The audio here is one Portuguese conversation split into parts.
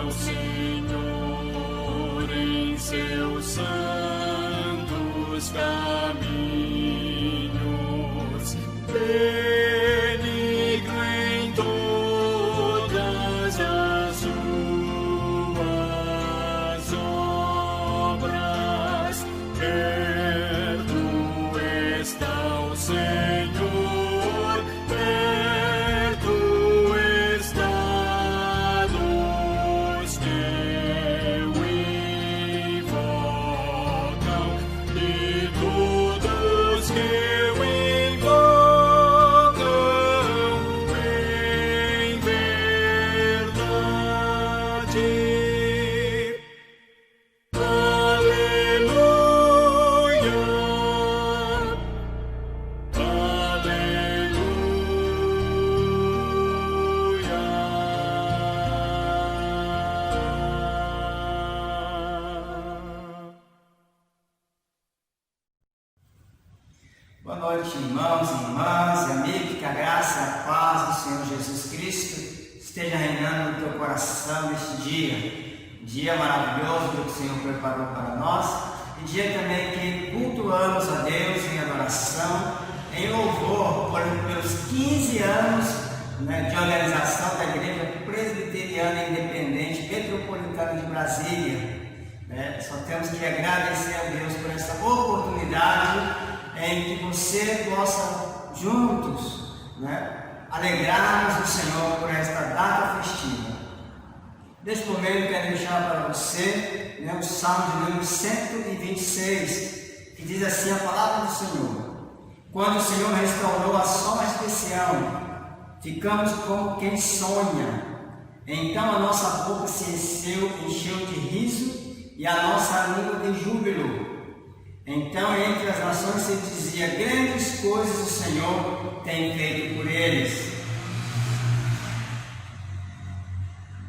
ao Senhor em seus santos caminhos. Benigno em todas as suas obras, perto está o Senhor, perto está dos que o invocam, e todos que o invocam em verdade. Boa noite, irmãos e irmãs e amigos, que a graça e a paz do Senhor Jesus Cristo esteja reinando no teu coração neste dia. Um dia maravilhoso que o Senhor preparou para nós, e dia também que cultuamos a Deus em adoração, em louvor pelos 15 anos de organização da Igreja Presbiteriana Independente Metropolitana de Brasília. Só temos que agradecer a Deus por essa oportunidade em que você possa juntos alegrarmos o Senhor por esta data festiva. Neste momento quero deixar para você o Salmo de número 126, que diz assim a palavra do Senhor: quando o Senhor restaurou a sorte desse ano, ficamos como quem sonha. Então a nossa boca se encheu de riso e a nossa língua de júbilo. Então, entre as nações se dizia: grandes coisas o Senhor tem feito por eles.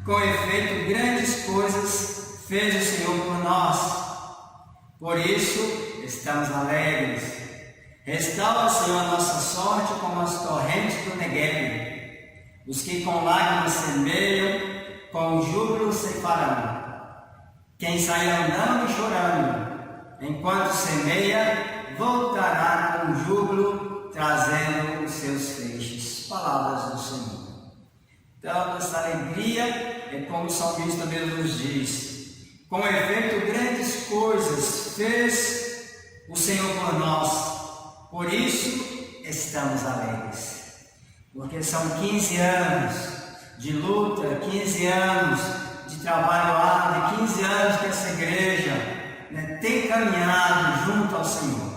Com efeito, grandes coisas fez o Senhor por nós. Por isso, estamos alegres. Restaura, Senhor, a nossa sorte como as torrentes do Negueb. Os que com lágrimas semeiam, com júbilo ceifarão. Quem sai andando e chorando, enquanto semeia, voltará com júbilo, trazendo os seus feixes. Palavras do Senhor. Então, essa alegria é como o salmista mesmo nos diz: com efeito, grandes coisas fez o Senhor por nós, por isso estamos alegres. Porque são 15 anos de luta, 15 anos de trabalho árduo, 15 anos que essa igreja tem caminhado junto ao Senhor.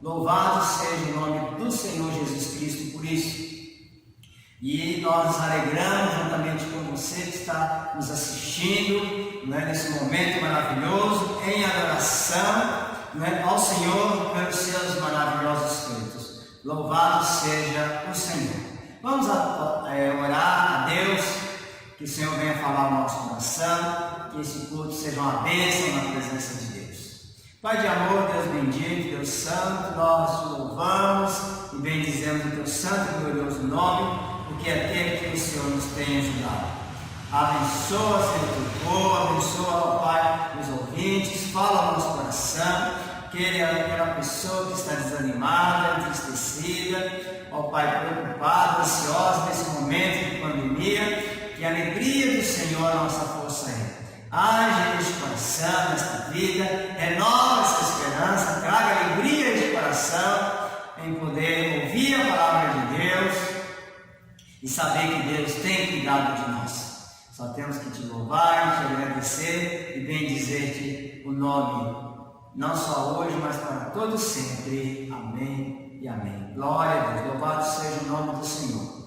Louvado seja o nome do Senhor Jesus Cristo por isso. E nós nos alegramos juntamente com você que está nos assistindo nesse momento maravilhoso, em adoração ao Senhor pelos seus maravilhosos feitos. Louvado seja o Senhor. Vamos orar a Deus, que o Senhor venha falar no nosso coração, que esse culto seja uma bênção na presença de Deus. Pai de amor, Deus bendito, Deus santo, nós te louvamos e bendizemos o teu santo e glorioso nome, porque é aquele que o Senhor nos tem ajudado. Abençoa, Senhor, o teu povo, abençoa, ó Pai, os ouvintes, fala ao nosso coração, aquela pessoa que está desanimada, entristecida, ó Pai, preocupada, ansiosa nesse momento de pandemia, que a alegria do Senhor a nossa força é. Age neste coração, nesta vida, renova essa esperança, traga alegria a este coração em poder ouvir a palavra de Deus e saber que Deus tem cuidado de nós. Só temos que te louvar, te agradecer e bendizer-te o nome, não só hoje, mas para todos sempre. Amém e amém. Glória a Deus, louvado seja o nome do Senhor.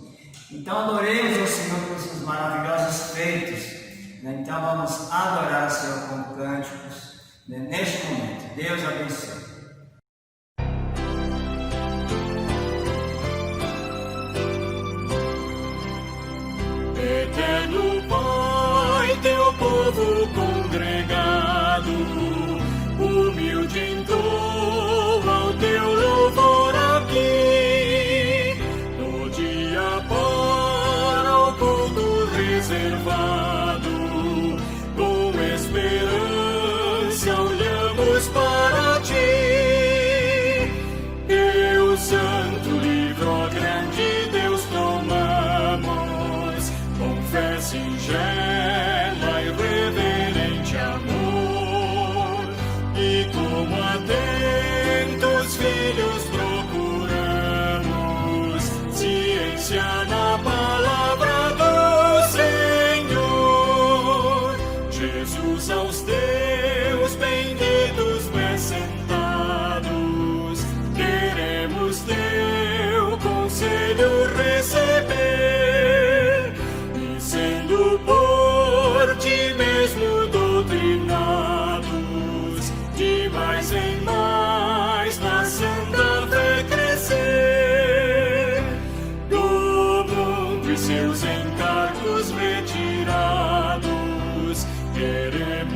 Então adoremos ao Senhor pelos seus maravilhosos feitos. Então vamos adorar o Senhor com cânticos neste momento. Deus abençoe. Eterno Pai, teu povo congregado, humilde entoa o teu louvor aqui, no dia para o culto reservado, aos teus benditos pés sentados, queremos teu conselho receber, e sendo por ti mesmo doutrinados, de mais em mais na santa fé crescer, do mundo e seus encargos retirados, queremos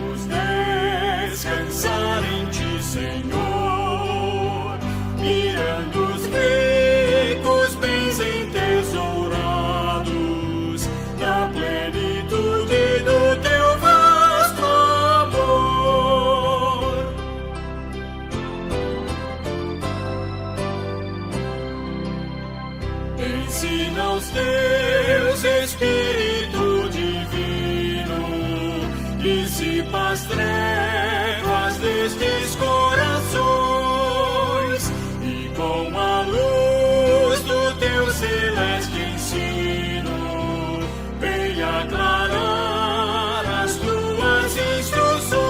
descansar em ti, Senhor, mirando os ricos bens entesourados na plenitude do teu vasto amor. Ensina aos teus Espírito Divino, dissipa as trevas destes corações, e com a luz do teu celeste ensino, vem aclarar as tuas instruções.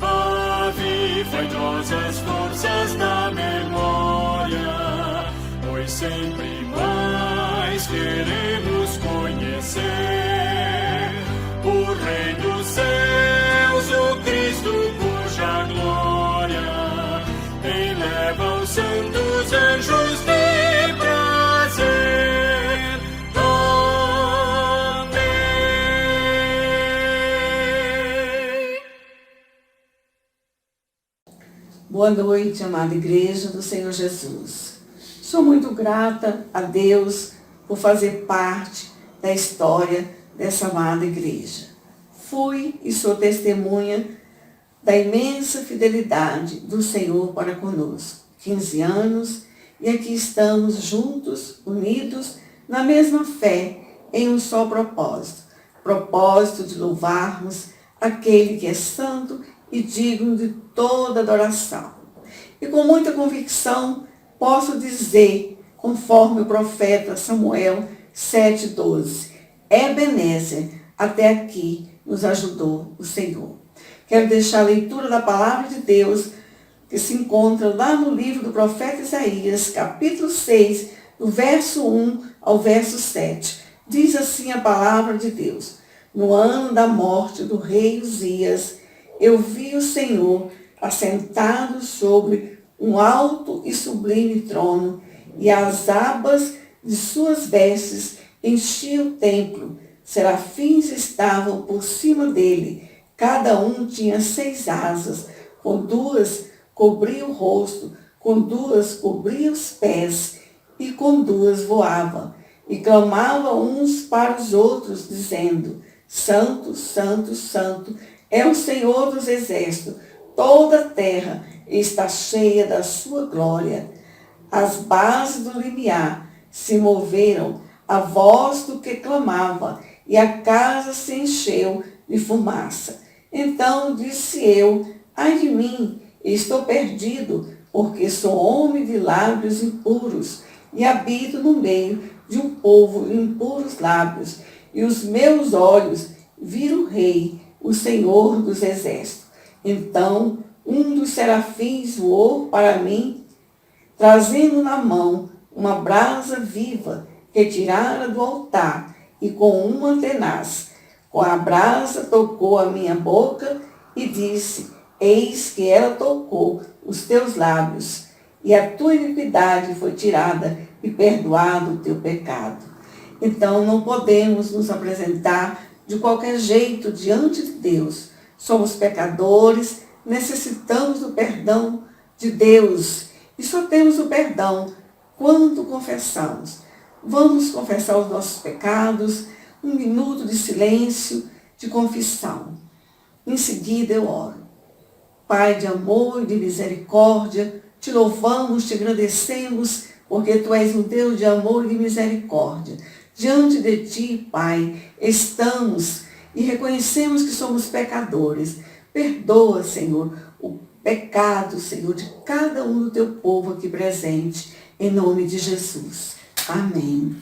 Aviva em nós as forças da memória, pois sempre mais queremos conhecer o Rei dos céus, o Cristo cuja glória eleva os santos anjos de prazer. Amém. Boa noite, amada Igreja do Senhor Jesus. Sou muito grata a Deus por fazer parte da história dessa amada Igreja. Fui e sou testemunha da imensa fidelidade do Senhor para conosco. 15 anos e aqui estamos juntos, unidos na mesma fé, em um só propósito. Propósito de louvarmos aquele que é santo e digno de toda adoração. E com muita convicção posso dizer, conforme o profeta Samuel 7,12, Ebenezer, até aqui nos ajudou o Senhor. Quero deixar a leitura da palavra de Deus, que se encontra lá no livro do profeta Isaías, capítulo 6, do verso 1 ao verso 7. Diz assim a palavra de Deus: no ano da morte do rei Uzias, eu vi o Senhor assentado sobre um alto e sublime trono, e as abas de suas vestes enchiam o templo. Serafins estavam por cima dele, cada um tinha 6 asas, com 2 cobria o rosto, com 2 cobria os pés, e com 2 voava. E clamava uns para os outros, dizendo: Santo, Santo, Santo é o Senhor dos exércitos, toda a terra está cheia da sua glória. As bases do limiar se moveram à voz do que clamava, e a casa se encheu de fumaça. Então disse eu: ai de mim, estou perdido, porque sou homem de lábios impuros, e habito no meio de um povo de impuros lábios, e os meus olhos viram o Rei, o Senhor dos exércitos. Então um dos serafins voou para mim, trazendo na mão uma brasa viva que tirara do altar, e com uma tenaz. Com a brasa tocou a minha boca e disse: eis que ela tocou os teus lábios, e a tua iniquidade foi tirada e perdoado o teu pecado. Então não podemos nos apresentar de qualquer jeito diante de Deus. Somos pecadores, necessitamos do perdão de Deus, e só temos o perdão quando confessamos. Vamos confessar os nossos pecados, 1 minuto de silêncio, de confissão. Em seguida eu oro. Pai de amor e de misericórdia, te louvamos, te agradecemos, porque tu és um Deus de amor e de misericórdia. Diante de ti, Pai, estamos e reconhecemos que somos pecadores. Perdoa, Senhor, o pecado, Senhor, de cada um do teu povo aqui presente, em nome de Jesus. Amém.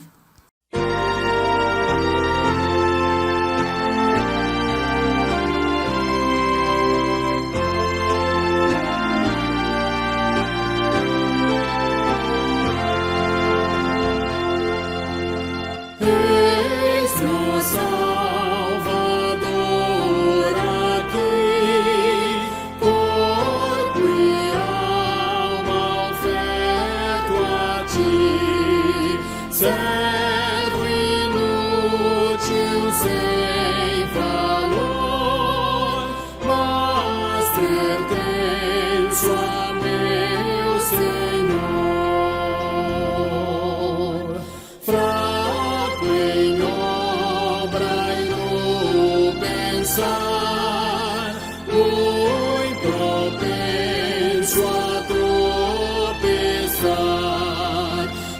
tropeçar, muito propenso a tropeçar.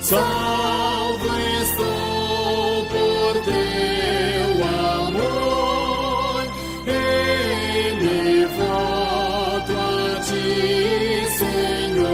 Salvo estou por teu amor, e me volto a ti, Senhor.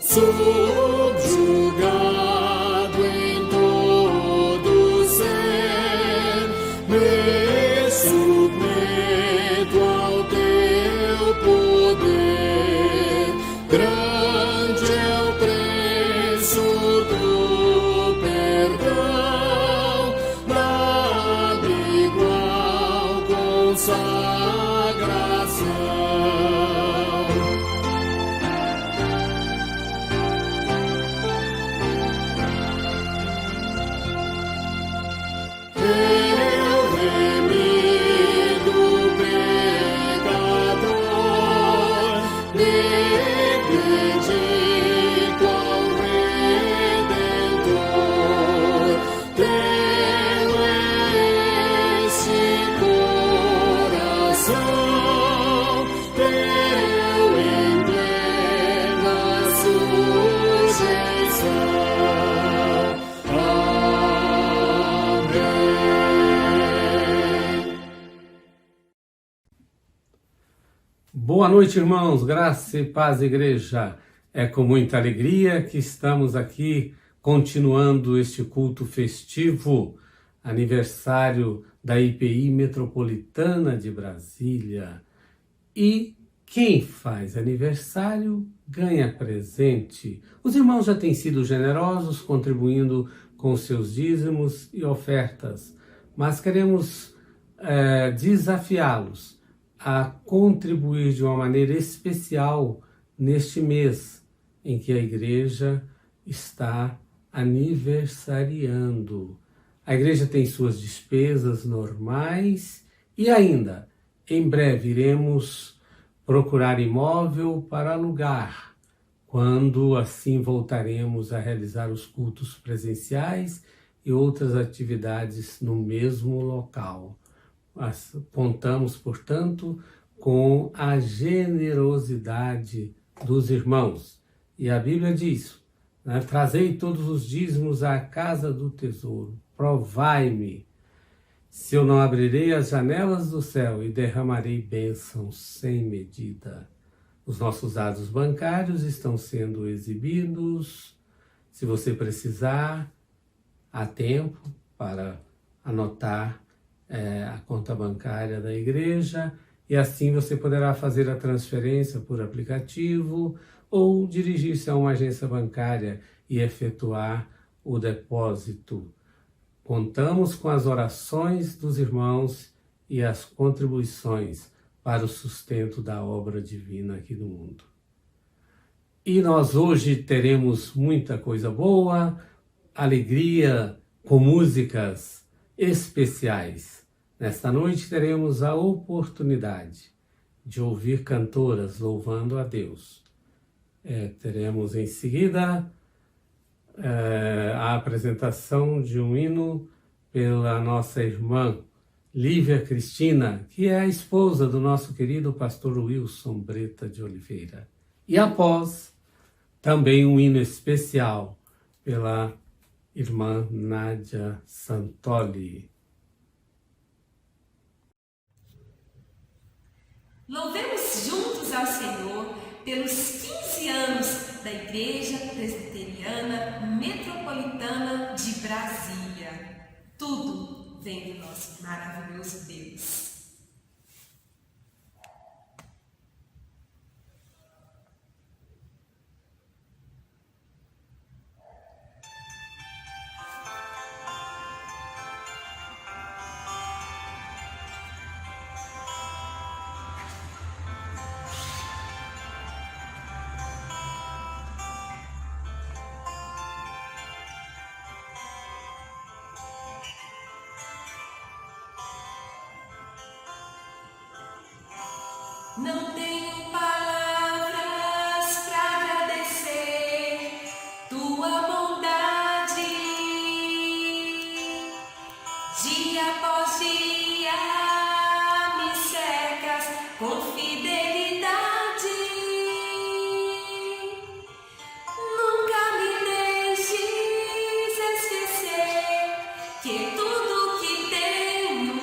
Subjugado em todo ser, me submeto ao teu poder. Grande é o preço do perdão, nada igual consagração. Eu remido pecador, me dedico ao Redentor. Teu é esse coração, teu em plena sujeição. Amém. Boa noite, irmãos, graça e paz, igreja. É com muita alegria que estamos aqui continuando este culto festivo, aniversário da IPI Metropolitana de Brasília. E quem faz aniversário ganha presente. Os irmãos já têm sido generosos, contribuindo com seus dízimos e ofertas, mas queremos desafiá-los a contribuir de uma maneira especial neste mês em que a igreja está aniversariando. A igreja tem suas despesas normais e ainda, em breve, iremos procurar imóvel para alugar, quando assim voltaremos a realizar os cultos presenciais e outras atividades no mesmo local. Contamos, portanto, com a generosidade dos irmãos. E a Bíblia diz, né, trazei todos os dízimos à casa do tesouro, provai-me, se eu não abrirei as janelas do céu e derramarei bênçãos sem medida. Os nossos dados bancários estão sendo exibidos. Se você precisar, há tempo para anotar a conta bancária da igreja, e assim você poderá fazer a transferência por aplicativo ou dirigir-se a uma agência bancária e efetuar o depósito. Contamos com as orações dos irmãos e as contribuições para o sustento da obra divina aqui no mundo. E nós hoje teremos muita coisa boa, alegria com músicas especiais. Nesta noite teremos a oportunidade de ouvir cantoras louvando a Deus. Teremos em seguida a apresentação de um hino pela nossa irmã Lívia Cristina, que é a esposa do nosso querido pastor Wilson Breta de Oliveira. E após, também um hino especial pela irmã Nádia Santoli. Louvemos juntos ao Senhor pelos 15 anos da Igreja Presbiteriana Metropolitana de Brasília. Tudo vem do nosso maravilhoso Deus. Não tenho palavras para agradecer tua bondade. Dia após após dia me cercas com fidelidade. Nunca me deixes esquecer que tudo que tenho,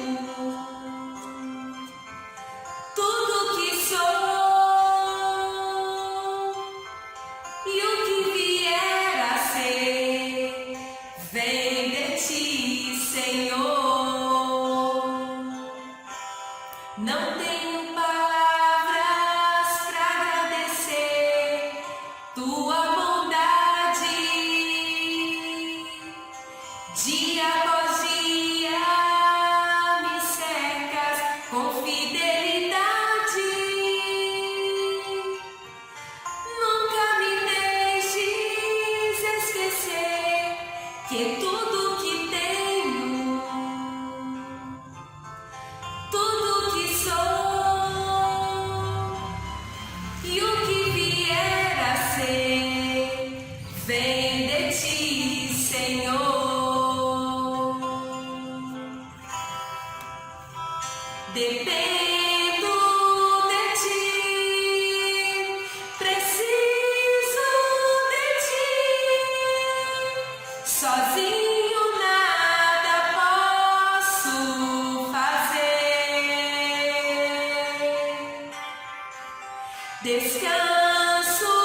tudo que sou e o que vier a ser, vem de ti, Senhor. Não tenho palavras para agradecer tua bondade. Dia após dia me cercas com fidelidade. Nunca me deixes esquecer que tudo que tenho, tudo que sou e o que vier a ser, vem de ti, Senhor. Dependo de ti, preciso de ti, sozinho nada posso fazer. Descanso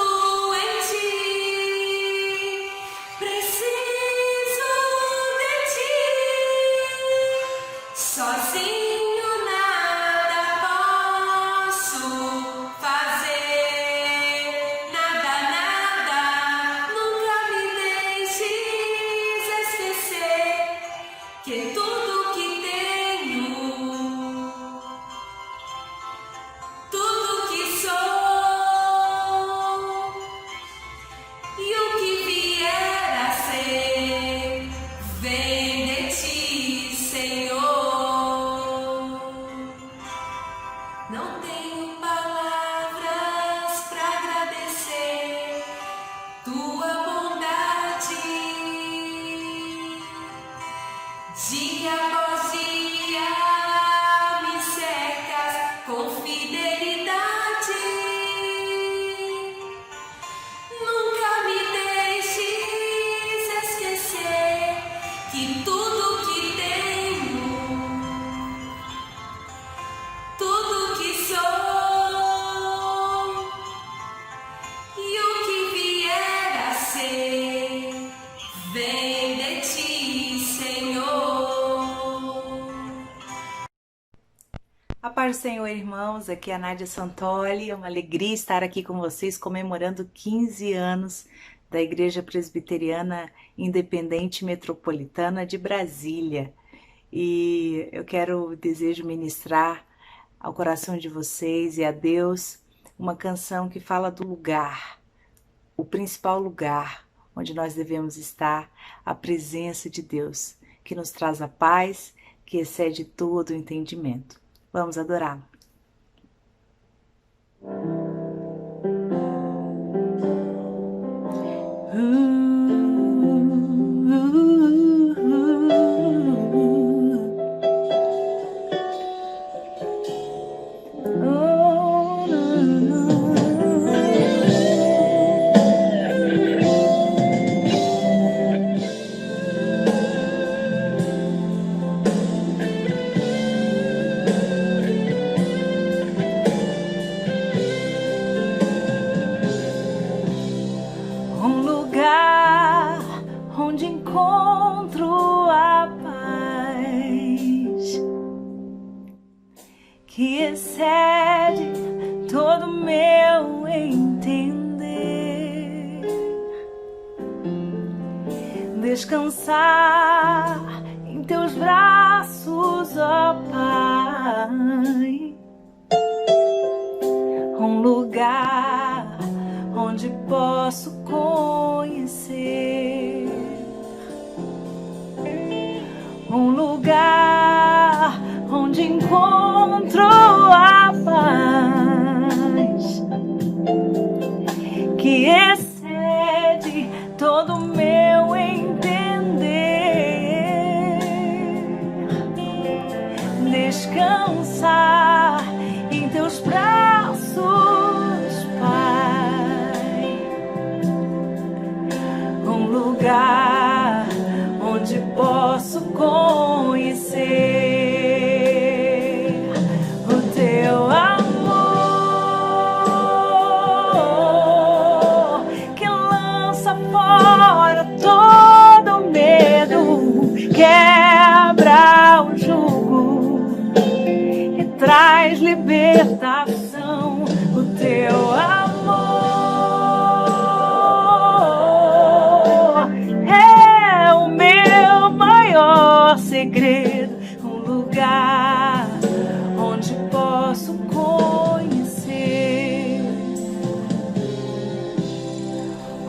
em ti, preciso de ti, sozinho nada posso fazer. Nada, nada, nunca me deixes esquecer que tudo que tenho, tudo que sou e o que vier a ser, vem de ti, Senhor. Não tenho palavras para agradecer tua bondade. Dia após dia me cercas com fidelidade. Nunca me deixes esquecer que tudo que tenho, tudo que sou e o que vier a ser, vem de ti, Senhor. A paz do Senhor, irmãos, aqui é a Nádia Santoli, é uma alegria estar aqui com vocês comemorando 15 anos da Igreja Presbiteriana Independente Metropolitana de Brasília. E eu desejo ministrar ao coração de vocês e a Deus uma canção que fala do lugar, o principal lugar onde nós devemos estar, a presença de Deus, que nos traz a paz, que excede todo o entendimento. Vamos adorá-lo. Um lugar onde encontro a paz que excede todo meu entender. Descansar em teus braços, ó Pai. Um lugar onde posso conhecer, um lugar onde encontro a paz que excede todo o meu entender. descansar em teus braços, Pai. Um lugar onde posso conhecer o teu amor que lança fora todo medo, quebra o jugo e traz libertação. O teu amor é o meu maior segredo, um lugar onde posso conhecer,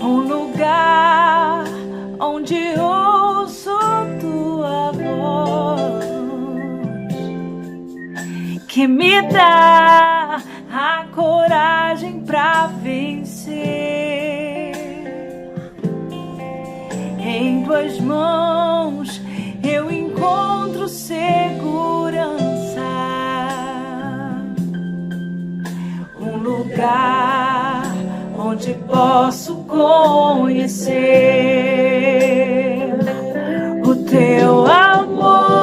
um lugar onde ouço tua voz, que me dá a coragem pra vencer. Em tuas mãos eu encontro segurança, um lugar onde posso conhecer o teu amor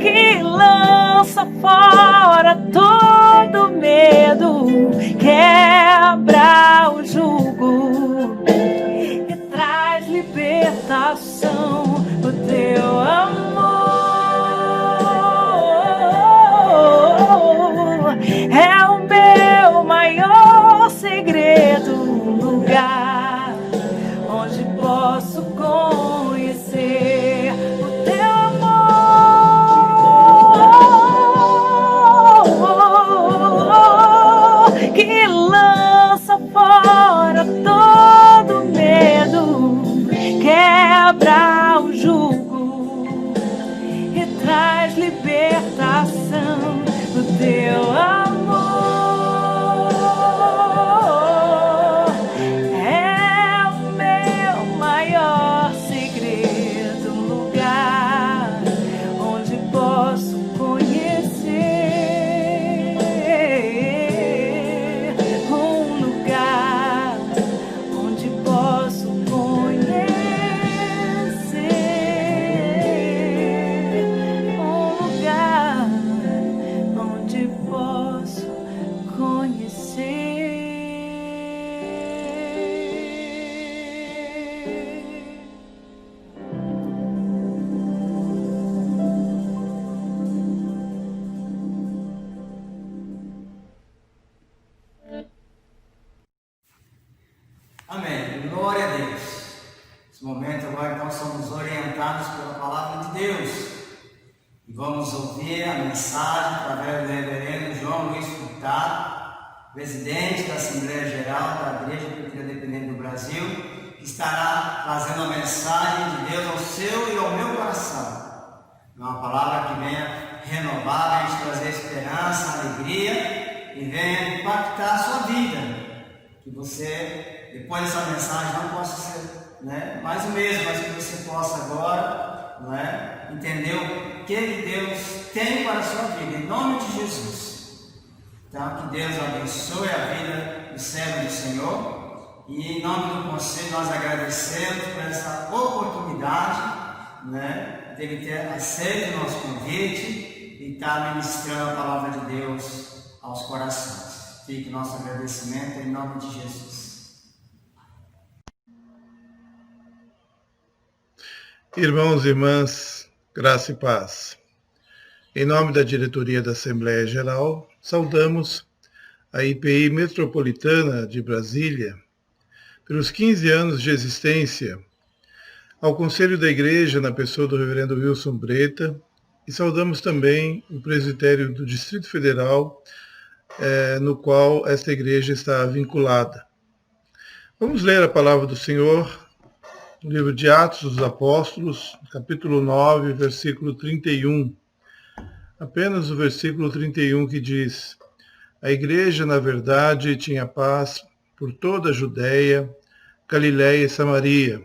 que lança fora todo medo, quebra o jugo e traz libertação. O teu amor é o meu maior segredo, um lugar onde posso conhecer o teu amor que lança fora todo medo, quebra o jugo e traz libertação. O teu amor é o meu maior segredo, um lugar onde posso conhecer, um lugar onde posso conhecer, um lugar onde posso conhecer. Amém. Glória a Deus. Nesse momento agora então somos orientados pela palavra de Deus e vamos ouvir a mensagem através do reverendo João Luiz Furtado, presidente da Assembleia Geral da Igreja Presbiteriana Independente do Brasil, que estará trazendo a mensagem de Deus ao seu e ao meu coração. Uma palavra que venha renovar, venha te trazer esperança, alegria e venha impactar a sua vida. Que você, depois dessa mensagem, não possa ser mais o mesmo, mas que você possa agora entender o que Deus tem para a sua vida, em nome de Jesus. Então, que Deus abençoe a vida do servo do Senhor e em nome do Conselho nós agradecemos por essa oportunidade de ele ter aceito o nosso convite e estar ministrando a palavra de Deus aos corações. Fique nosso agradecimento em nome de Jesus. Irmãos e irmãs, graça e paz. Em nome da diretoria da Assembleia Geral, saudamos a IPI Metropolitana de Brasília pelos 15 anos de existência, ao Conselho da Igreja na pessoa do reverendo Wilson Breta, e saudamos também o presbitério do Distrito Federal, no qual esta igreja está vinculada. Vamos ler a palavra do Senhor no livro de Atos dos Apóstolos, capítulo 9, versículo 31. Apenas o versículo 31 que diz: a igreja, na verdade, tinha paz por toda a Judéia, Galiléia e Samaria,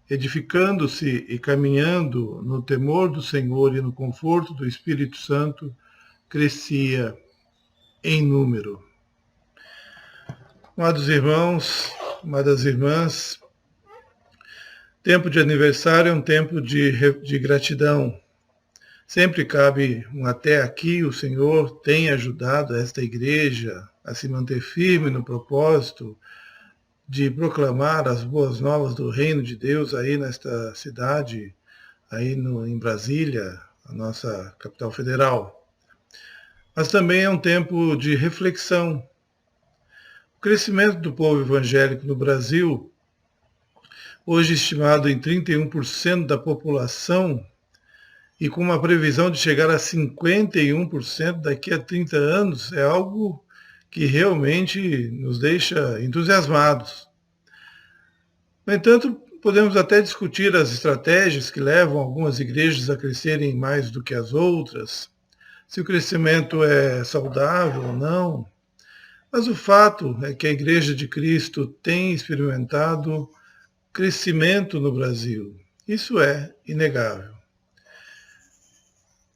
edificando-se e caminhando no temor do Senhor e no conforto do Espírito Santo, crescia em número. Amados irmãos, amadas irmãs, tempo de aniversário é um tempo de gratidão. Sempre cabe um até aqui, o Senhor tem ajudado esta igreja a se manter firme no propósito de proclamar as boas novas do reino de Deus aí nesta cidade, em Brasília, a nossa capital federal. Mas também é um tempo de reflexão. O crescimento do povo evangélico no Brasil, hoje estimado em 31% da população, e com uma previsão de chegar a 51% daqui a 30 anos, é algo que realmente nos deixa entusiasmados. No entanto, podemos até discutir as estratégias que levam algumas igrejas a crescerem mais do que as outras, se o crescimento é saudável ou não. Mas o fato é que a Igreja de Cristo tem experimentado crescimento no Brasil. Isso é inegável.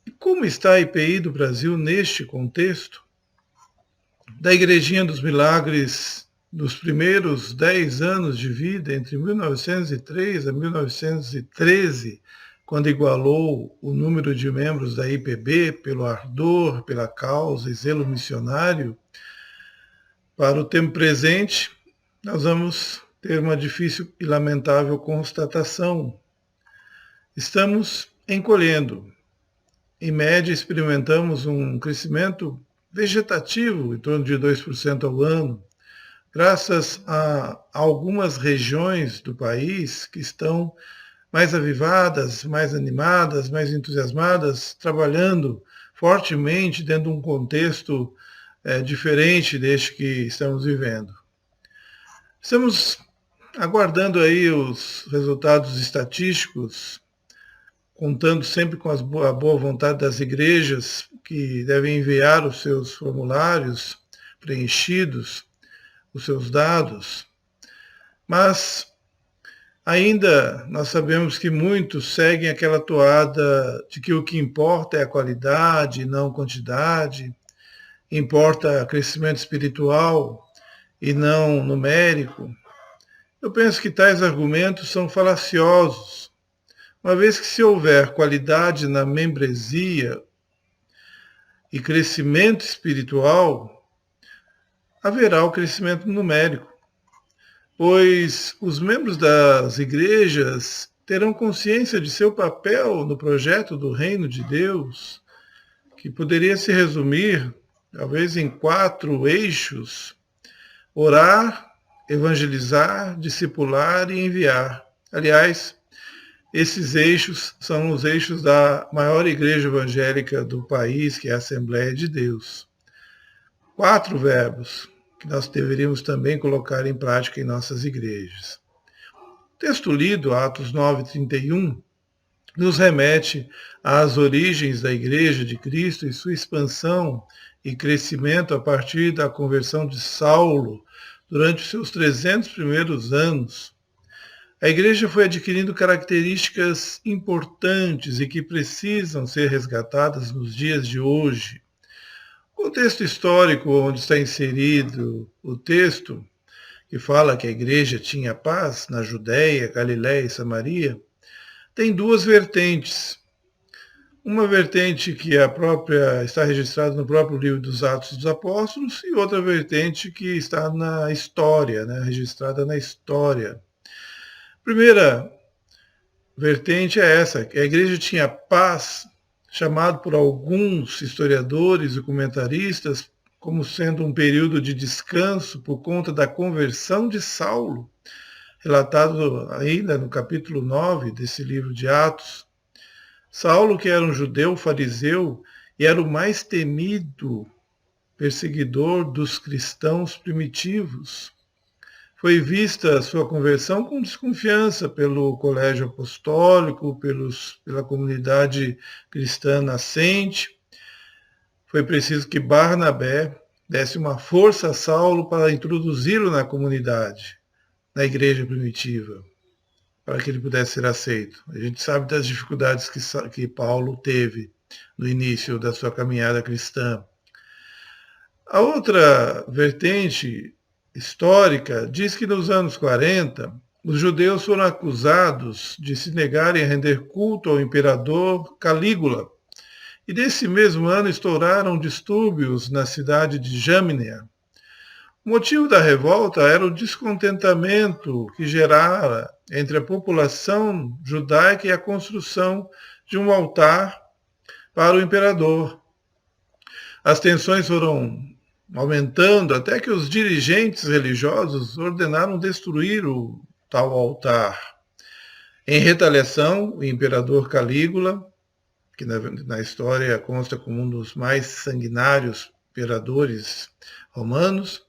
E como está a IPI do Brasil neste contexto? Da Igrejinha dos Milagres, dos primeiros 10 anos de vida, entre 1903 a 1913, quando igualou o número de membros da IPB pelo ardor, pela causa e zelo missionário, para o tempo presente, nós vamos ter uma difícil e lamentável constatação. Estamos encolhendo. Em média, experimentamos um crescimento vegetativo, em torno de 2% ao ano, graças a algumas regiões do país que estão mais avivadas, mais animadas, mais entusiasmadas, trabalhando fortemente dentro de um contexto diferente deste que estamos vivendo. Estamos aguardando aí os resultados estatísticos, contando sempre com a boa vontade das igrejas que devem enviar os seus formulários preenchidos, os seus dados. Mas ainda nós sabemos que muitos seguem aquela toada de que o que importa é a qualidade, não quantidade, importa crescimento espiritual e não numérico. Eu penso que tais argumentos são falaciosos, uma vez que se houver qualidade na membresia e crescimento espiritual, haverá o crescimento numérico, pois os membros das igrejas terão consciência de seu papel no projeto do reino de Deus, que poderia se resumir, talvez, em 4 eixos: orar, evangelizar, discipular e enviar. Aliás, esses eixos são os eixos da maior igreja evangélica do país, que é a Assembleia de Deus. 4 verbos que nós deveríamos também colocar em prática em nossas igrejas. O texto lido, Atos 9:31, nos remete às origens da Igreja de Cristo e sua expansão e crescimento a partir da conversão de Saulo durante os seus 300 primeiros anos. A igreja foi adquirindo características importantes e que precisam ser resgatadas nos dias de hoje. O contexto histórico onde está inserido o texto, que fala que a igreja tinha paz na Judéia, Galiléia e Samaria, tem 2 vertentes. Uma vertente que está registrada no próprio livro dos Atos dos Apóstolos e outra vertente que está na história, registrada na história. Primeira vertente é essa, que a igreja tinha paz, chamado por alguns historiadores e comentaristas como sendo um período de descanso por conta da conversão de Saulo, relatado ainda no capítulo 9 desse livro de Atos. Saulo, que era um judeu fariseu e era o mais temido perseguidor dos cristãos primitivos. Foi vista a sua conversão com desconfiança pelo colégio apostólico, pela comunidade cristã nascente. Foi preciso que Barnabé desse uma força a Saulo para introduzi-lo na comunidade, na igreja primitiva. para que ele pudesse ser aceito. A gente sabe das dificuldades que Paulo teve no início da sua caminhada cristã. A outra vertente histórica diz que nos anos 40, os judeus foram acusados de se negarem a render culto ao imperador Calígula. E nesse mesmo ano estouraram distúrbios na cidade de Jamnia. O motivo da revolta era o descontentamento que gerara entre a população judaica e a construção de um altar para o imperador. As tensões foram aumentando até que os dirigentes religiosos ordenaram destruir o tal altar. Em retaliação, o imperador Calígula, que na história consta como um dos mais sanguinários imperadores romanos,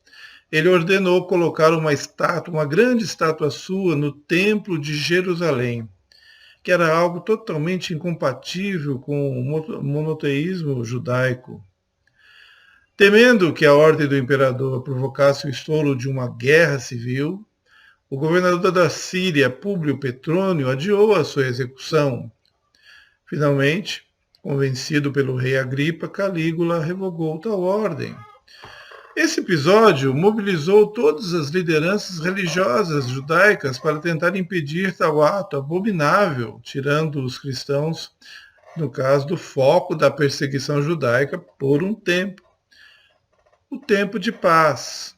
ele ordenou colocar uma grande estátua sua no templo de Jerusalém, que era algo totalmente incompatível com o monoteísmo judaico. Temendo que a ordem do imperador provocasse o estouro de uma guerra civil, o governador da Síria, Públio Petrônio, adiou a sua execução. Finalmente, convencido pelo rei Agripa, Calígula revogou tal ordem. Esse episódio mobilizou todas as lideranças religiosas judaicas para tentar impedir tal ato abominável, tirando os cristãos, no caso, do foco da perseguição judaica por um tempo. O tempo de paz.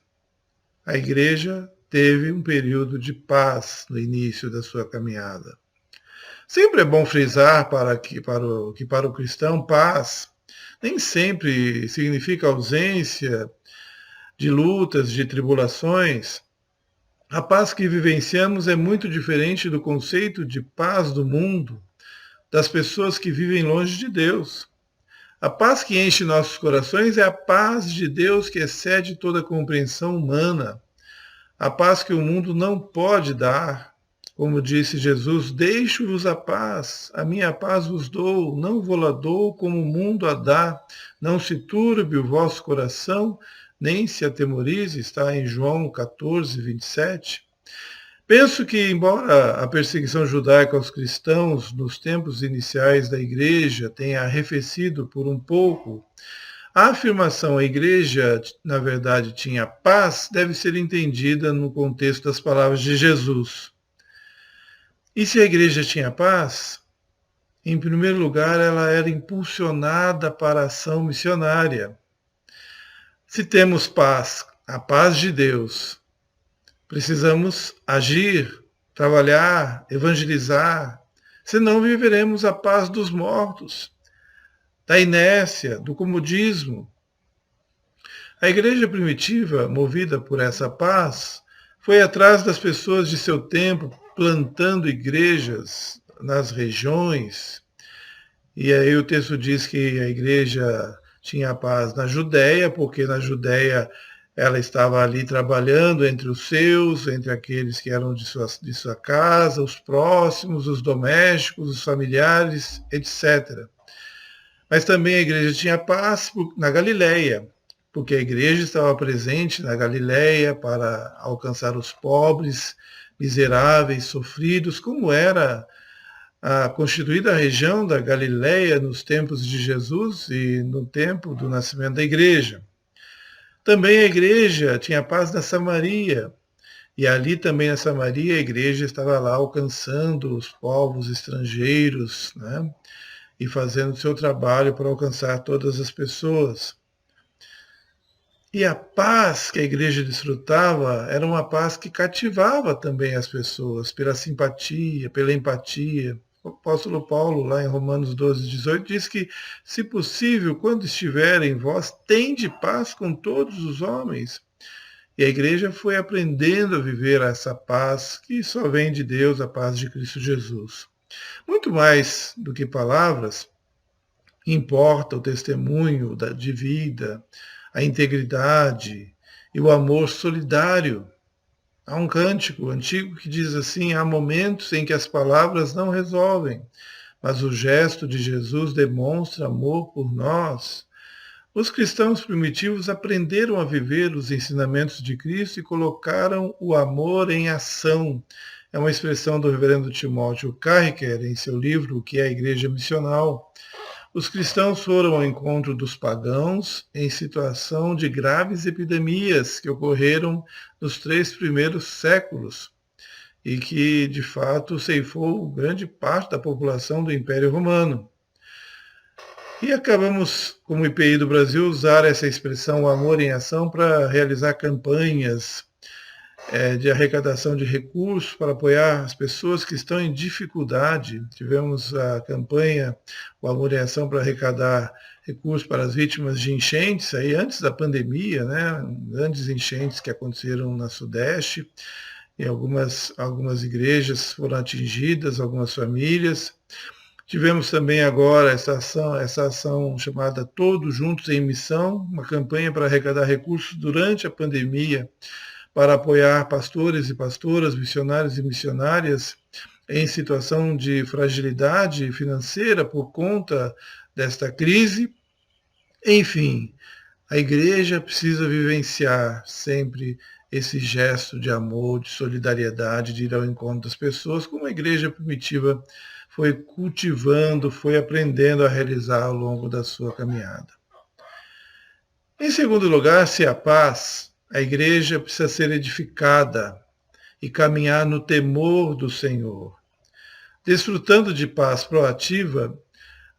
A igreja teve um período de paz no início da sua caminhada. Sempre é bom frisar que para o cristão, paz nem sempre significa ausência de lutas, de tribulações. A paz que vivenciamos é muito diferente do conceito de paz do mundo, das pessoas que vivem longe de Deus. A paz que enche nossos corações é a paz de Deus que excede toda a compreensão humana. A paz que o mundo não pode dar. Como disse Jesus, deixo-vos a minha paz vos dou, não vou-la dou como o mundo a dá. Não se turbe o vosso coração, nem se atemorize, está em João 14, 27. Penso que, embora a perseguição judaica aos cristãos nos tempos iniciais da igreja tenha arrefecido por um pouco, a afirmação a igreja, na verdade, tinha paz, deve ser entendida no contexto das palavras de Jesus. E se a igreja tinha paz? Em primeiro lugar, ela era impulsionada para a ação missionária. Se temos paz, a paz de Deus, precisamos agir, trabalhar, evangelizar, senão viveremos a paz dos mortos, da inércia, do comodismo. A igreja primitiva, movida por essa paz, foi atrás das pessoas de seu tempo, plantando igrejas nas regiões. E aí o texto diz que a igreja tinha paz na Judéia, porque na Judéia ela estava ali trabalhando entre os seus, entre aqueles que eram de sua casa, os próximos, os domésticos, os familiares, etc. Mas também a igreja tinha paz na Galileia, porque a igreja estava presente na Galileia para alcançar os pobres, miseráveis, sofridos, como era a constituída região da Galileia nos tempos de Jesus e no tempo do nascimento da igreja. Também a igreja tinha paz na Samaria, e ali também na Samaria a igreja estava lá alcançando os povos estrangeiros, né, e fazendo o seu trabalho para alcançar todas as pessoas. E a paz que a igreja desfrutava era uma paz que cativava também as pessoas, pela simpatia, pela empatia. O apóstolo Paulo, lá em Romanos 12, 18, diz que, se possível, quando estiver em vós, tende paz com todos os homens. E a igreja foi aprendendo a viver essa paz que só vem de Deus, a paz de Cristo Jesus. Muito mais do que palavras, importa o testemunho de vida, a integridade e o amor solidário. Há um cântico antigo que diz assim: há momentos em que as palavras não resolvem, mas o gesto de Jesus demonstra amor por nós. Os cristãos primitivos aprenderam a viver os ensinamentos de Cristo e colocaram o amor em ação. é uma expressão do reverendo Timóteo Carricker em seu livro O que é a Igreja Missional. Os cristãos foram ao encontro dos pagãos em situação de graves epidemias que ocorreram nos 3 primeiros séculos e que, de fato, ceifou grande parte da população do Império Romano. E acabamos, como IPI do Brasil, usar essa expressão, o amor em ação, para realizar campanhas de arrecadação de recursos para apoiar as pessoas que estão em dificuldade. Tivemos a campanha, o Amor em Ação, para arrecadar recursos para as vítimas de enchentes, aí antes da pandemia, né? Grandes enchentes que aconteceram na Sudeste, e algumas igrejas foram atingidas, algumas famílias. Tivemos também agora essa ação chamada Todos Juntos em Missão, uma campanha para arrecadar recursos durante a pandemia, para apoiar pastores e pastoras, missionários e missionárias em situação de fragilidade financeira por conta desta crise. Enfim, a igreja precisa vivenciar sempre esse gesto de amor, de solidariedade, de ir ao encontro das pessoas, como a igreja primitiva foi cultivando, foi aprendendo a realizar ao longo da sua caminhada. Em segundo lugar, se há paz, a igreja precisa ser edificada e caminhar no temor do Senhor. Desfrutando de paz proativa,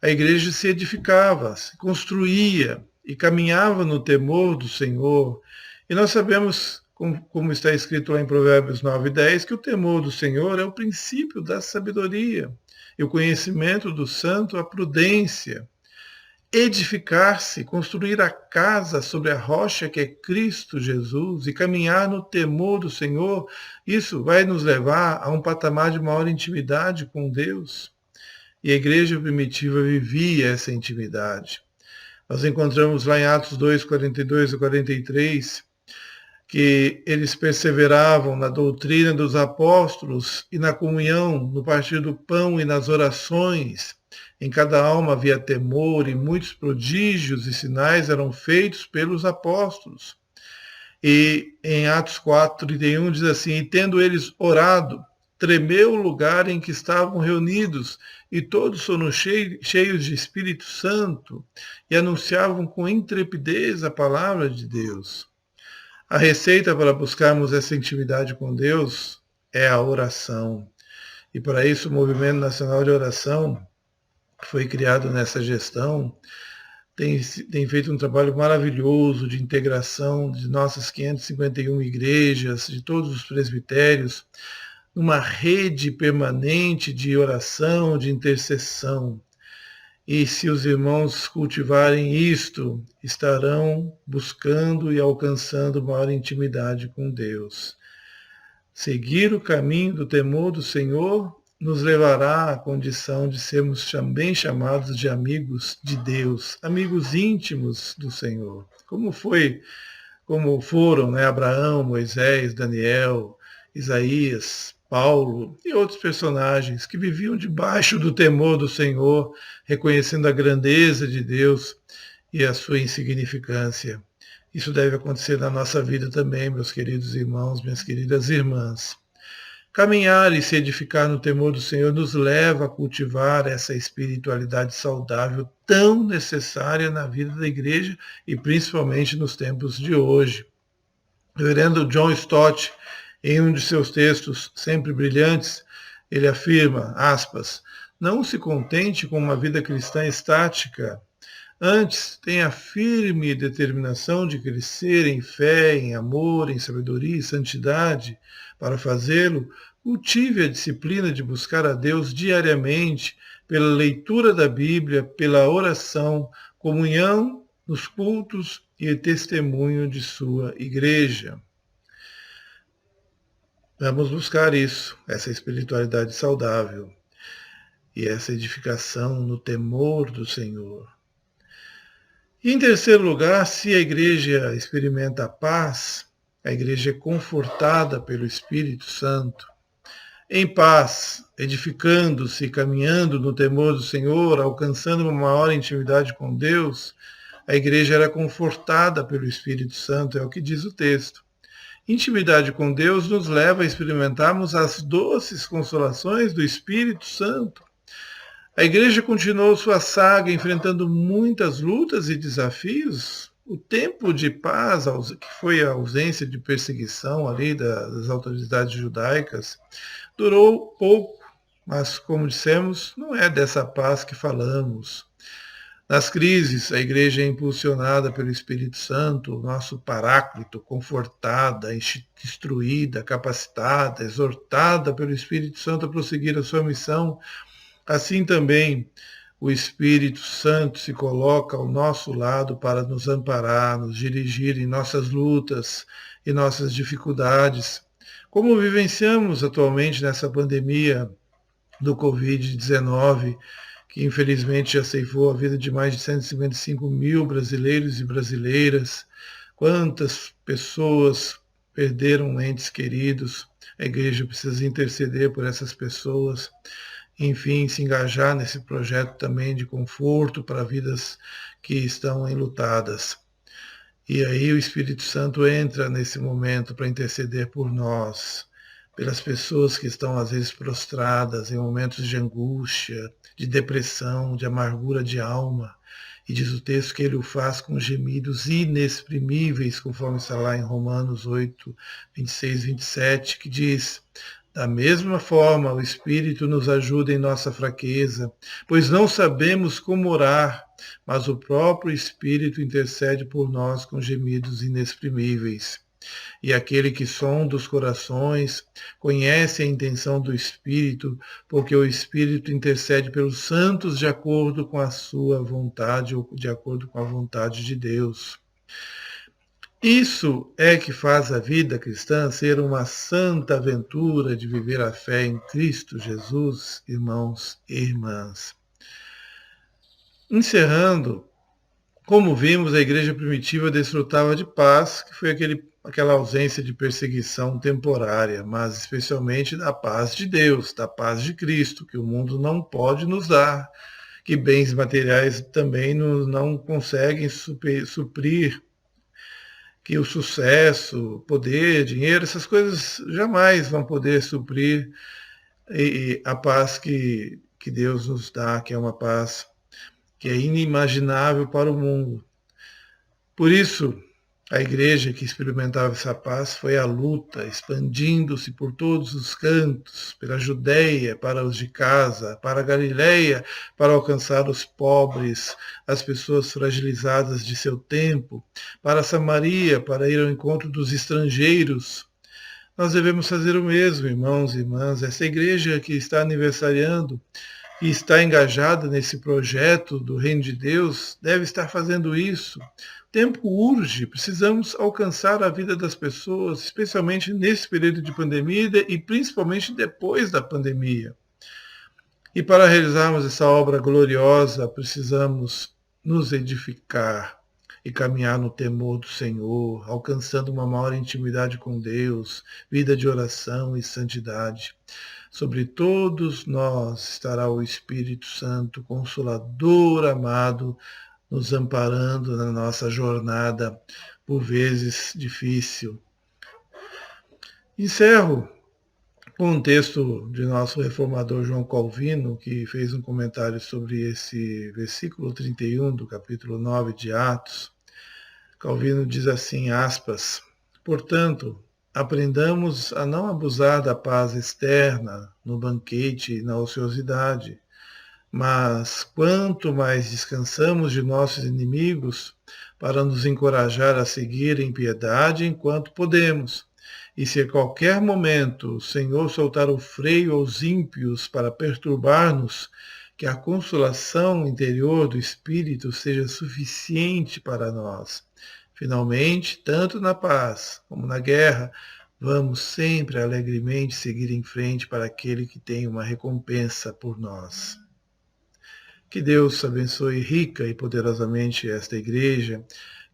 a igreja se edificava, se construía e caminhava no temor do Senhor. E nós sabemos, como está escrito lá em Provérbios 9:10, que o temor do Senhor é o princípio da sabedoria e o conhecimento do santo, a prudência. Edificar-se, construir a casa sobre a rocha que é Cristo Jesus e caminhar no temor do Senhor, isso vai nos levar a um patamar de maior intimidade com Deus. E a igreja primitiva vivia essa intimidade. Nós encontramos lá em Atos 2, 42 e 43, que eles perseveravam na doutrina dos apóstolos e na comunhão, no partir do pão e nas orações. Em cada alma havia temor e muitos prodígios e sinais eram feitos pelos apóstolos. E em Atos 4:31 diz assim: e tendo eles orado, tremeu o lugar em que estavam reunidos, e todos foram cheios de Espírito Santo e anunciavam com intrepidez a palavra de Deus. A receita para buscarmos essa intimidade com Deus é a oração. E para isso o Movimento Nacional de Oração, que foi criado nessa gestão, tem feito um trabalho maravilhoso de integração de nossas 551 igrejas, de todos os presbitérios, numa rede permanente de oração, de intercessão. E se os irmãos cultivarem isto, estarão buscando e alcançando maior intimidade com Deus. Seguir o caminho do temor do Senhor nos levará à condição de sermos também chamados de amigos de Deus, amigos íntimos do Senhor. Como foram, né, Abraão, Moisés, Daniel, Isaías, Paulo e outros personagens que viviam debaixo do temor do Senhor, reconhecendo a grandeza de Deus e a sua insignificância. Isso deve acontecer na nossa vida também, meus queridos irmãos, minhas queridas irmãs. Caminhar e se edificar no temor do Senhor nos leva a cultivar essa espiritualidade saudável tão necessária na vida da igreja e principalmente nos tempos de hoje. O reverendo John Stott, em um de seus textos sempre brilhantes, ele afirma, aspas, não se contente com uma vida cristã estática, antes tenha firme determinação de crescer em fé, em amor, em sabedoria e santidade. Para fazê-lo, cultive a disciplina de buscar a Deus diariamente pela leitura da Bíblia, pela oração, comunhão nos cultos e testemunho de sua igreja. Vamos buscar isso, essa espiritualidade saudável e essa edificação no temor do Senhor. E em terceiro lugar, se a igreja experimenta a paz, a igreja é confortada pelo Espírito Santo. Em paz, edificando-se, caminhando no temor do Senhor, alcançando uma maior intimidade com Deus, a igreja era confortada pelo Espírito Santo, é o que diz o texto. Intimidade com Deus nos leva a experimentarmos as doces consolações do Espírito Santo. A Igreja continuou sua saga enfrentando muitas lutas e desafios. O tempo de paz, que foi a ausência de perseguição ali das autoridades judaicas, durou pouco, mas, como dissemos, não é dessa paz que falamos. Nas crises, a Igreja é impulsionada pelo Espírito Santo, nosso Paráclito, confortada, instruída, capacitada, exortada pelo Espírito Santo a prosseguir a sua missão. Assim também, o Espírito Santo se coloca ao nosso lado para nos amparar, nos dirigir em nossas lutas e nossas dificuldades. Como vivenciamos atualmente nessa pandemia do Covid-19, que infelizmente já ceifou a vida de mais de 155 mil brasileiros e brasileiras. Quantas pessoas perderam entes queridos? A Igreja precisa interceder por essas pessoas. Enfim, se engajar nesse projeto também de conforto para vidas que estão enlutadas. E aí o Espírito Santo entra nesse momento para interceder por nós, pelas pessoas que estão às vezes prostradas em momentos de angústia, de depressão, de amargura de alma. E diz o texto que ele o faz com gemidos inexprimíveis, conforme está lá em Romanos 8, 26, 27, que diz: da mesma forma, o Espírito nos ajuda em nossa fraqueza, pois não sabemos como orar, mas o próprio Espírito intercede por nós com gemidos inexprimíveis. E aquele que sonda os corações conhece a intenção do Espírito, porque o Espírito intercede pelos santos de acordo com a sua vontade ou de acordo com a vontade de Deus. Isso é que faz a vida cristã ser uma santa aventura de viver a fé em Cristo Jesus, irmãos e irmãs. Encerrando, como vimos, a igreja primitiva desfrutava de paz, que foi aquela ausência de perseguição temporária, mas especialmente da paz de Deus, da paz de Cristo, que o mundo não pode nos dar, que bens materiais também não conseguem suprir, que o sucesso, poder, dinheiro, essas coisas jamais vão poder suprir a paz que Deus nos dá, que é uma paz que é inimaginável para o mundo. Por isso, a igreja que experimentava essa paz foi a luta, expandindo-se por todos os cantos, pela Judéia, para os de casa, para a Galileia, para alcançar os pobres, as pessoas fragilizadas de seu tempo, para Samaria, para ir ao encontro dos estrangeiros. Nós devemos fazer o mesmo, irmãos e irmãs. Essa igreja que está aniversariando e está engajada nesse projeto do Reino de Deus deve estar fazendo isso. O tempo urge, precisamos alcançar a vida das pessoas, especialmente nesse período de pandemia e principalmente depois da pandemia. E para realizarmos essa obra gloriosa, precisamos nos edificar e caminhar no temor do Senhor, alcançando uma maior intimidade com Deus, vida de oração e santidade. Sobre todos nós estará o Espírito Santo, Consolador amado, nos amparando na nossa jornada, por vezes difícil. Encerro com um texto de nosso reformador João Calvino, que fez um comentário sobre esse versículo 31 do capítulo 9 de Atos. Calvino diz assim, aspas, portanto, aprendamos a não abusar da paz externa, no banquete e na ociosidade, mas quanto mais descansamos de nossos inimigos, para nos encorajar a seguir em piedade enquanto podemos, e se a qualquer momento o Senhor soltar o freio aos ímpios para perturbar-nos, que a consolação interior do Espírito seja suficiente para nós. Finalmente, tanto na paz como na guerra, vamos sempre alegremente seguir em frente para aquele que tem uma recompensa por nós. Que Deus abençoe rica e poderosamente esta igreja,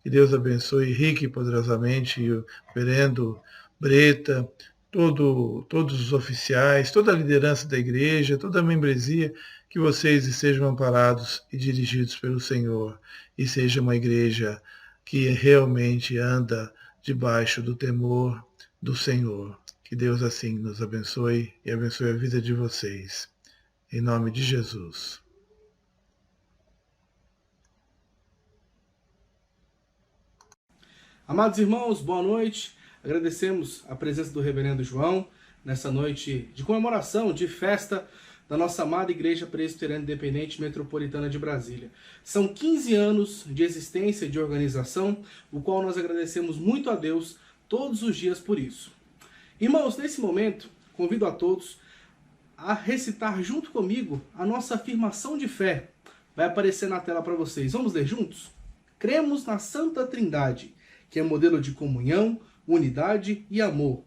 que Deus abençoe rica e poderosamente o reverendo Breta, todos os oficiais, toda a liderança da igreja, toda a membresia, que vocês estejam amparados e dirigidos pelo Senhor e seja uma igreja que realmente anda debaixo do temor do Senhor. Que Deus assim nos abençoe e abençoe a vida de vocês. Em nome de Jesus. Amados irmãos, boa noite. Agradecemos a presença do Reverendo João nessa noite de comemoração, de festa da nossa amada Igreja Presbiteriana Independente Metropolitana de Brasília. São 15 anos de existência e de organização, o qual nós agradecemos muito a Deus todos os dias por isso. Irmãos, nesse momento, convido a todos a recitar junto comigo a nossa afirmação de fé. Vai aparecer na tela para vocês. Vamos ler juntos? Cremos na Santa Trindade, que é modelo de comunhão, unidade e amor.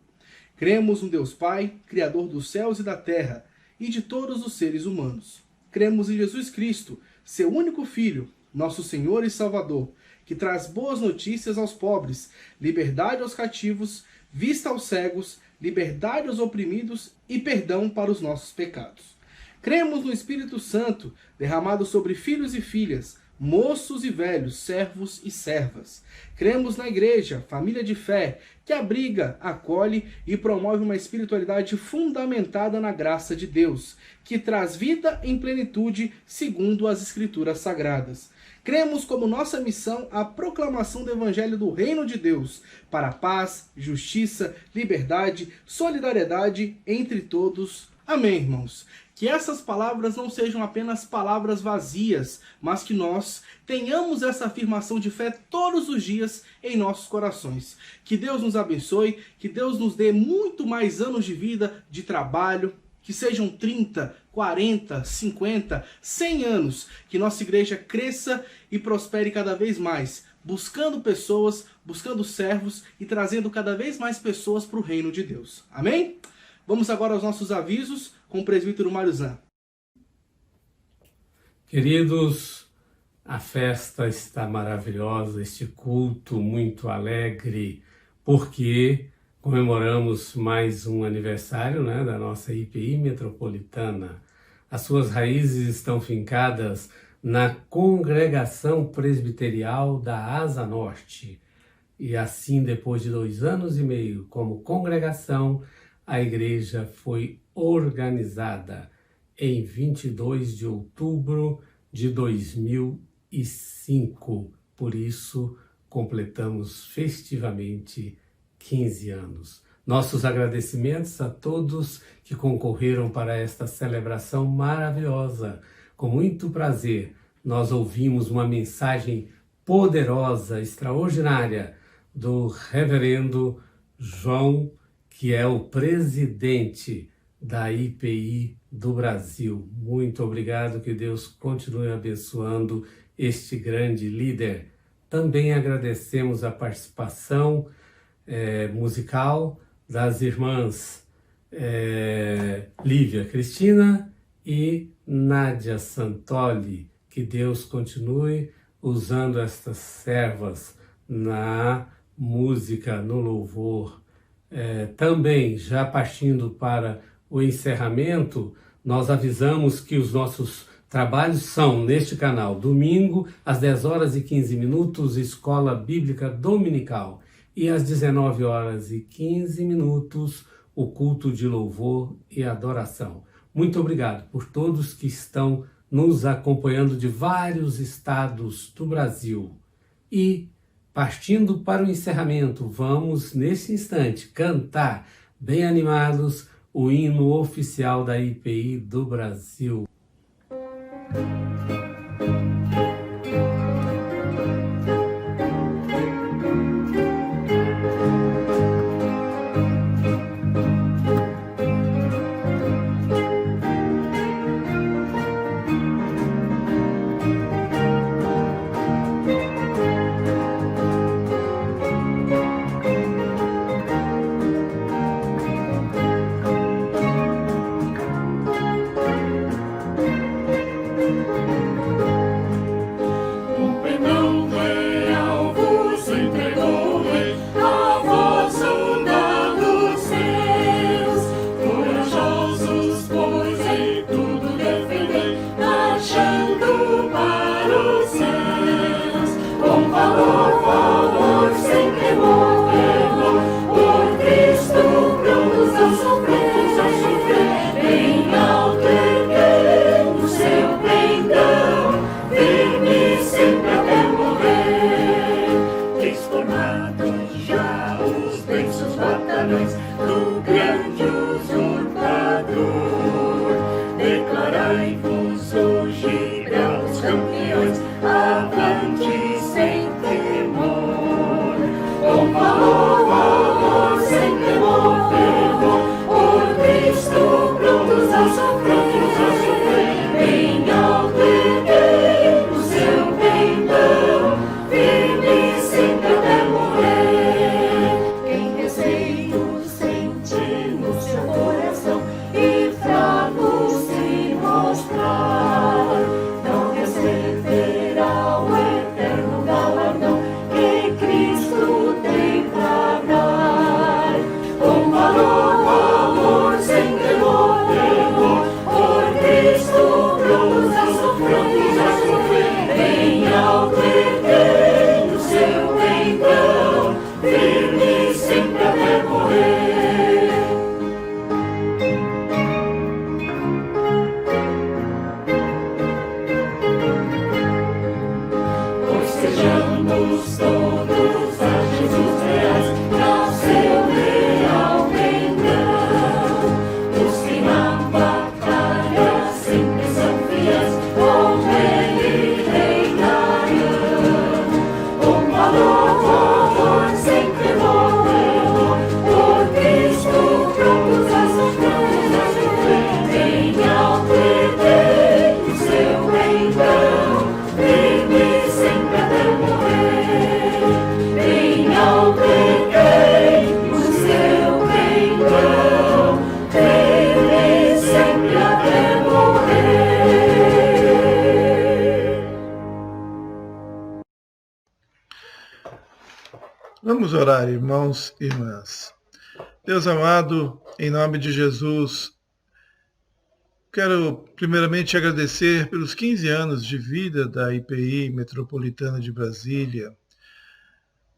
Cremos no Deus Pai, Criador dos céus e da terra, e de todos os seres humanos. Cremos em Jesus Cristo, seu único Filho, nosso Senhor e Salvador, que traz boas notícias aos pobres, liberdade aos cativos, vista aos cegos, liberdade aos oprimidos e perdão para os nossos pecados. Cremos no Espírito Santo, derramado sobre filhos e filhas, moços e velhos, servos e servas. Cremos na Igreja, família de fé, que abriga, acolhe e promove uma espiritualidade fundamentada na graça de Deus, que traz vida em plenitude segundo as Escrituras Sagradas. Cremos como nossa missão a proclamação do Evangelho do Reino de Deus, para a paz, justiça, liberdade, solidariedade entre todos. Amém, irmãos. Que essas palavras não sejam apenas palavras vazias, mas que nós tenhamos essa afirmação de fé todos os dias em nossos corações. Que Deus nos abençoe, que Deus nos dê muito mais anos de vida, de trabalho, que sejam 30, 40, 50, 100 anos, que nossa igreja cresça e prospere cada vez mais, buscando pessoas, buscando servos e trazendo cada vez mais pessoas para o reino de Deus. Amém? Vamos agora aos nossos avisos com o presbítero Mário Zan. Queridos, a festa está maravilhosa, este culto muito alegre, porque comemoramos mais um aniversário, da nossa IPI metropolitana. As suas raízes estão fincadas na Congregação Presbiterial da Asa Norte. E assim, depois de 2 anos e meio como congregação, a igreja foi organizada em 22 de outubro de 2005. Por isso, completamos festivamente 15 anos. Nossos agradecimentos a todos que concorreram para esta celebração maravilhosa. Com muito prazer, nós ouvimos uma mensagem poderosa, extraordinária, do reverendo João, que é o presidente da IPI do Brasil. Muito obrigado, que Deus continue abençoando este grande líder. Também agradecemos a participação musical das irmãs Lívia Cristina e Nádia Santoli. Que Deus continue usando estas servas na música, no louvor. Também, já partindo para o encerramento, nós avisamos que os nossos trabalhos são neste canal: domingo, às 10h15, Escola Bíblica Dominical, e às 19h15, o culto de louvor e adoração. Muito obrigado por todos que estão nos acompanhando de vários estados do Brasil. E, partindo para o encerramento, vamos, nesse instante, cantar, bem animados, o hino oficial da IPI do Brasil. avante sem temor, com valor, sem temor, por Cristo prontos a sofrer, bem alto erguei o seu pendão, firme sempre até morrer. Quem receio sente no seu coração e fraco se mostrar, não receberá o eterno galardão que Cristo tem pra dar. Com valor, sem temor, por Cristo prontos a sofrer, bem alto erguei o seu pendão, firme sempre até morrer. Pois sejamos todos a Jesus reais, ao seu real pendão, os que na batalha sempre são fiéis, com ele reinarão. Com valor, sem temor, por Cristo prontos a sofrer, bem alto erguei o seu pendão, firme sempre até morrer. Bem alto erguei o seu pendão, firme sempre até morrer. Vamos orar, irmãos e irmãs. Deus amado, em nome de Jesus, quero primeiramente agradecer pelos 15 anos de vida da IPI Metropolitana de Brasília.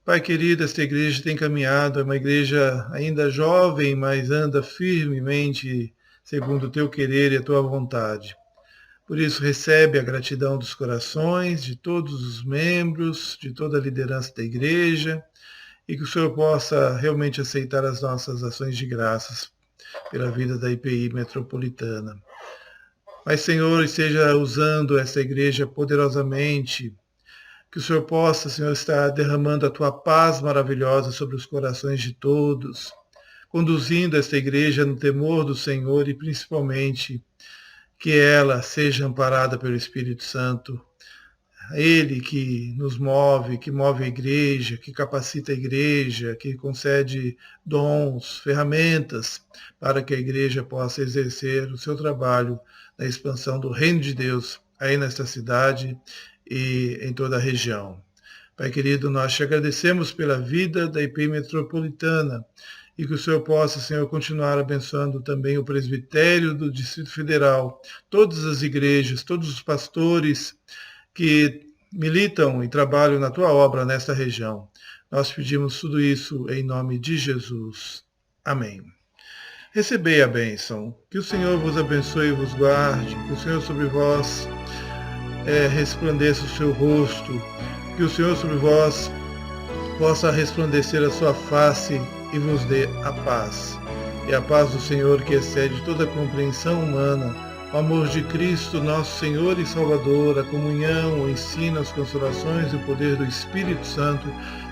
Pai querido, esta igreja tem caminhado, é uma igreja ainda jovem, mas anda firmemente segundo o teu querer e a tua vontade. Por isso, recebe a gratidão dos corações de todos os membros, de toda a liderança da igreja, e que o Senhor possa realmente aceitar as nossas ações de graças pela vida da IPI Metropolitana. Mas, Senhor, esteja usando essa igreja poderosamente, que o Senhor possa, Senhor, estar derramando a tua paz maravilhosa sobre os corações de todos, conduzindo esta igreja no temor do Senhor e, principalmente, que ela seja amparada pelo Espírito Santo. Ele que nos move, que move a igreja, que capacita a igreja, que concede dons, ferramentas para que a igreja possa exercer o seu trabalho na expansão do reino de Deus aí nesta cidade e em toda a região. Pai querido, nós te agradecemos pela vida da IPI Metropolitana e que o Senhor possa, Senhor, continuar abençoando também o presbitério do Distrito Federal, todas as igrejas, todos os pastores que militam e trabalham na tua obra nesta região. Nós pedimos tudo isso em nome de Jesus. Amém. Recebei a bênção. Que o Senhor vos abençoe e vos guarde. Que o Senhor sobre vós resplandeça o seu rosto. Que o Senhor sobre vós possa resplandecer a sua face e vos dê a paz. E a paz do Senhor, que excede toda a compreensão humana, o amor de Cristo, nosso Senhor e Salvador, a comunhão, o ensino, as consolações e o poder do Espírito Santo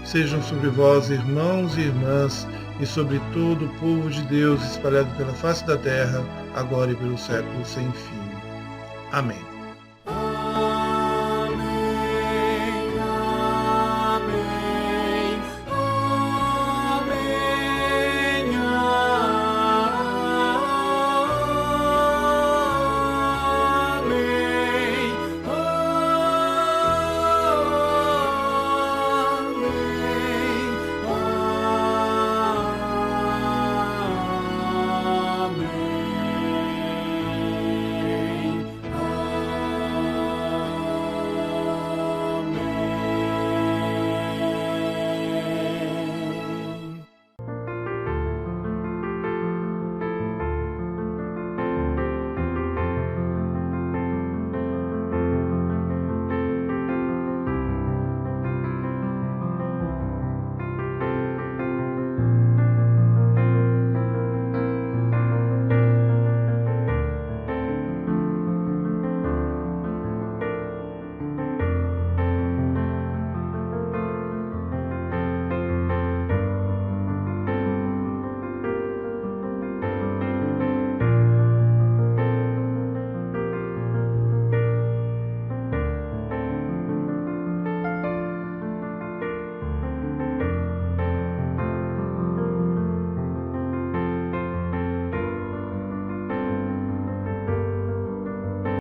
sejam sobre vós, irmãos e irmãs, e sobre todo o povo de Deus espalhado pela face da terra, agora e pelos séculos sem fim. Amém.